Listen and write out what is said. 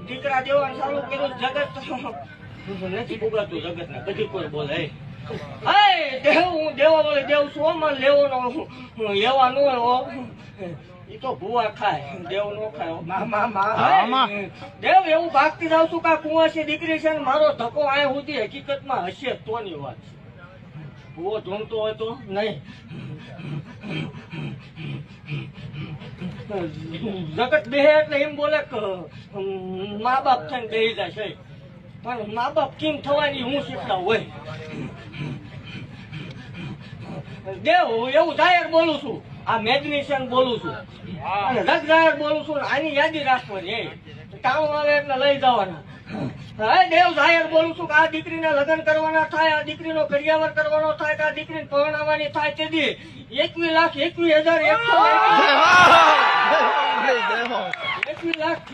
દીકરા દેવાનું ચાલુ કર્યું જગત નથી ભોગાતું જગત ને બધી કોઈ બોલે દેવ હું દેવા બોલે દેવ સોમાં લેવાનો લેવા નો એ તો ભૂવા ખાય દેવ નો ખાય દેવ એવું ભાગતી જાવ છું કે કુંવાસી દીકરી છે ને મારો ધક્કો આ સુધી હકીકતમાં હશે તોની વાત છે ભૂવો ધૂમતો હોય તો નહીં જગત બેહે એટલે એમ બોલે કે મા બાપ થઈને બેહી જશે પણ મા બાપ કેમ થવાની હું શીખડાવ હોય દેવ એવું જાહેર બોલું છું આ મેગ્નેશિયન બોલું છું અને રગ જાહેર બોલું છું આની યાદી રાખવાની કામ આવે એટલે લઈ જવાના હા દેવ જાહેર બોલું છું કે આ દીકરીના લગ્ન કરવાના થાય આ દીકરીનો કરિયાવર કરવાનો થાય કે આ દીકરીને પરણાવવાની થાય તે દી 21,21,121 લાખ